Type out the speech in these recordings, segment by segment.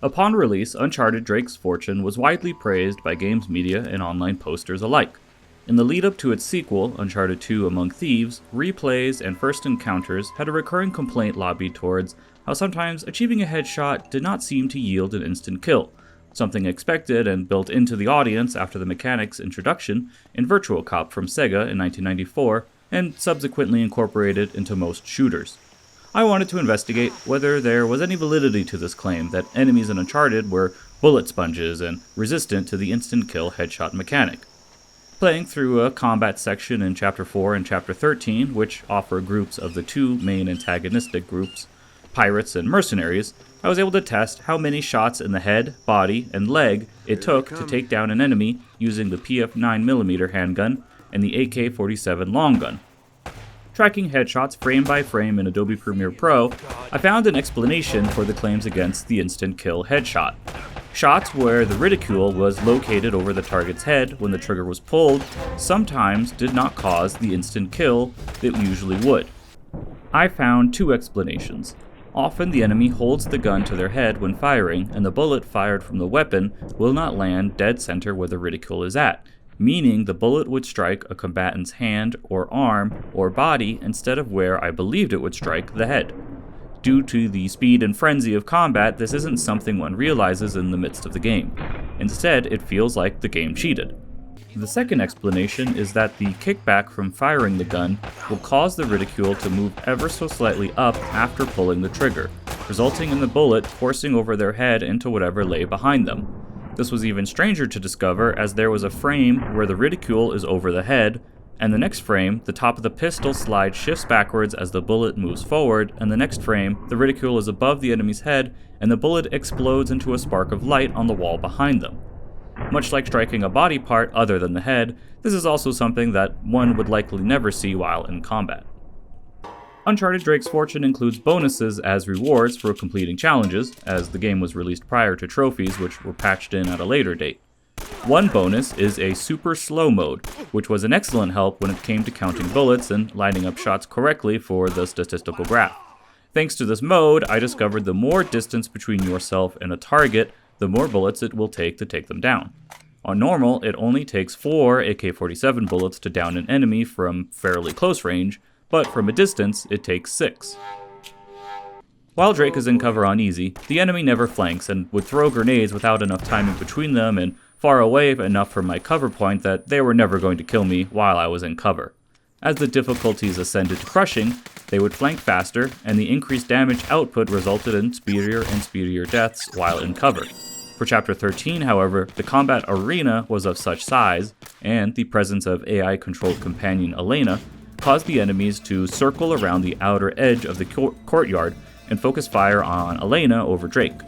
Upon release, Uncharted Drake's Fortune was widely praised by games media and online posters alike. In the lead up to its sequel, Uncharted 2 Among Thieves, replays and first encounters had a recurring complaint lobbied towards how sometimes achieving a headshot did not seem to yield an instant kill, something expected and built into the audience after the mechanic's introduction in Virtual Cop from Sega in 1994 and subsequently incorporated into most shooters. I wanted to investigate whether there was any validity to this claim that enemies in Uncharted were bullet sponges and resistant to the instant kill headshot mechanic. Playing through a combat section in Chapter 4 and Chapter 13, which offer groups of the two main antagonistic groups, pirates and mercenaries, I was able to test how many shots in the head, body, and leg it took to take down an enemy using the PF 9mm handgun and the AK-47 long gun. Tracking headshots frame by frame in Adobe Premiere Pro, I found an explanation for the claims against the instant kill headshot. Shots where the reticule was located over the target's head when the trigger was pulled sometimes did not cause the instant kill that usually would. I found two explanations. Often the enemy holds the gun to their head when firing, and the bullet fired from the weapon will not land dead center where the reticule is at, meaning the bullet would strike a combatant's hand or arm or body instead of where I believed it would strike the head. Due to the speed and frenzy of combat, this isn't something one realizes in the midst of the game. Instead, it feels like the game cheated. The second explanation is that the kickback from firing the gun will cause the reticule to move ever so slightly up after pulling the trigger, resulting in the bullet coursing over their head into whatever lay behind them. This was even stranger to discover as there was a frame where the reticule is over the head, and the next frame, the top of the pistol slide shifts backwards as the bullet moves forward, and the next frame, the reticule is above the enemy's head, and the bullet explodes into a spark of light on the wall behind them. Much like striking a body part other than the head, this is also something that one would likely never see while in combat. Uncharted Drake's Fortune includes bonuses as rewards for completing challenges, as the game was released prior to trophies which were patched in at a later date. One bonus is a super slow mode, which was an excellent help when it came to counting bullets and lining up shots correctly for the statistical graph. Thanks to this mode, I discovered the more distance between yourself and a target, the more bullets it will take to take them down. On normal, it only takes 4 AK-47 bullets to down an enemy from fairly close range, but from a distance, it takes 6. While Drake is in cover on easy, the enemy never flanks and would throw grenades without enough timing between them and far away enough from my cover point that they were never going to kill me while I was in cover. As the difficulties ascended to crushing, they would flank faster, and the increased damage output resulted in speedier and speedier deaths while in cover. For Chapter 13, however, the combat arena was of such size, and the presence of AI-controlled companion Elena caused the enemies to circle around the outer edge of the courtyard and focus fire on Elena over Drake.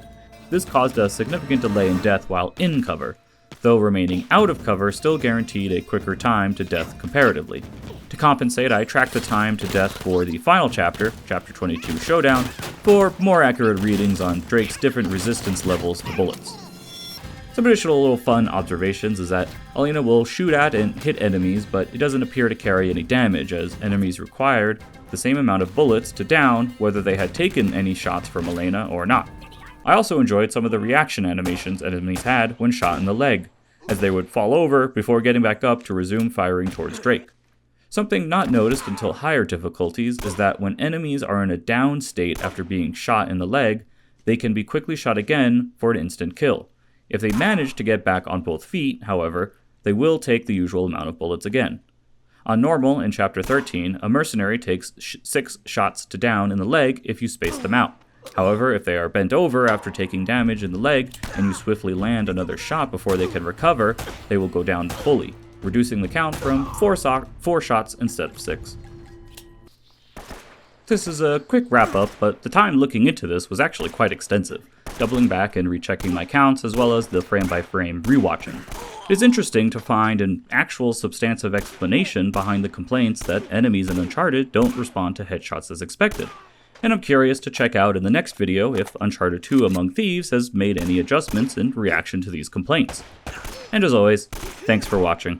This caused a significant delay in death while in cover, though remaining out of cover still guaranteed a quicker time to death comparatively. To compensate, I tracked the time to death for the final chapter, Chapter 22 Showdown, for more accurate readings on Drake's different resistance levels to bullets. Some additional little fun observations is that Elena will shoot at and hit enemies, but it doesn't appear to carry any damage, as enemies required the same amount of bullets to down whether they had taken any shots from Elena or not. I also enjoyed some of the reaction animations enemies had when shot in the leg, as they would fall over before getting back up to resume firing towards Drake. Something not noticed until higher difficulties is that when enemies are in a down state after being shot in the leg, they can be quickly shot again for an instant kill. If they manage to get back on both feet, however, they will take the usual amount of bullets again. On normal, in Chapter 13, a mercenary takes 6 shots to down in the leg if you space them out. However, if they are bent over after taking damage in the leg and you swiftly land another shot before they can recover, they will go down fully, reducing the count from 4 shots instead of 6. This is a quick wrap-up, but the time looking into this was actually quite extensive, doubling back and rechecking my counts as well as the frame-by-frame rewatching. It is interesting to find an actual substantive explanation behind the complaints that enemies in Uncharted don't respond to headshots as expected, and I'm curious to check out in the next video if Uncharted 2 Among Thieves has made any adjustments in reaction to these complaints. And as always, thanks for watching.